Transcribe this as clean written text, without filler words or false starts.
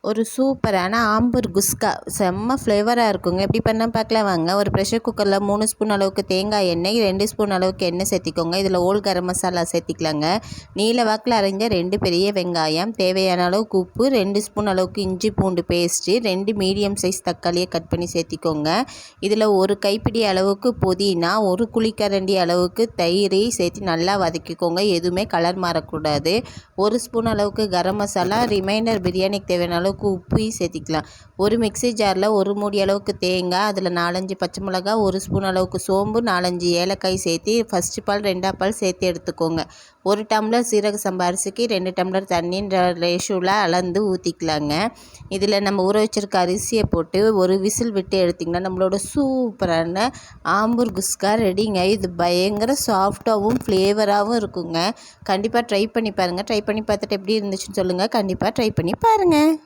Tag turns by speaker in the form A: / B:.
A: ஒரு சூப்பரான ஆம்பூர் குஸ்கா செம்ம ஃப்ளேவராக இருக்குங்க. எப்படி பண்ணால் பார்க்கலாம் வாங்க. ஒரு ப்ரெஷர் குக்கரில் 3 ஸ்பூன் அளவுக்கு தேங்காய் எண்ணெய், 2 ஸ்பூன் அளவுக்கு எண்ணெய் சேர்த்திக்கோங்க. இதில் ஓல் கரம் மசாலா சேர்த்திக்கலாங்க. நீல வாக்கில் அரைஞ்ச 2 பெரிய வெங்காயம், தேவையான அளவுக்கு உப்பு, 2 ஸ்பூன் அளவுக்கு இஞ்சி பூண்டு பேஸ்ட்டு, 2 மீடியம் சைஸ் தக்காளியை கட் பண்ணி சேர்த்திக்கோங்க. இதில் ஒரு கைப்பிடி அளவுக்கு புதினா, ஒரு குழிக்கரண்டி அளவுக்கு தயிரை சேர்த்து நல்லா வதக்கிக்கோங்க. எதுவுமே கலர் மாறக்கூடாது. 1 ஸ்பூன் அளவுக்கு கரம் மசாலா, ரிமைண்டர் பிரியாணிக்கு தேவையான அளவுக்கு உப்பு சேர்த்திக்கலாம். ஒரு மிக்ஸி ஜாரில் 1 மூடி அளவுக்கு தேங்காய், அதில் 4-5 பச்சை மிளகாய், 1 ஸ்பூன் அளவுக்கு சோம்பு, 4-5 ஏலக்காய் சேர்த்து ஃபஸ்ட்டு பால் 2ஆம் பால் சேர்த்து எடுத்துக்கோங்க. 1 டம்ளர் சீரக சம்பா அரிசிக்கு 2 டம்ளர் தண்ணின்ற ரேஷியோவில் அளந்து ஊற்றிக்கலாங்க. இதில் நம்ம ஊற வச்சுருக்க அரிசியை போட்டு ஒரு விசில் விட்டு எடுத்திங்கன்னா நம்மளோட சூப்பரான ஆம்பூர் குஸ்கா ரெடிங்க. இது பயங்கர சாஃப்டாகவும் ஃப்ளேவராகவும் இருக்குங்க. கண்டிப்பாக ட்ரை பண்ணி பாருங்கள். ட்ரை பண்ணி பார்த்துட்டு எப்படி இருந்துச்சுன்னு சொல்லுங்கள். கண்டிப்பாக ட்ரை பண்ணி பாருங்கள்.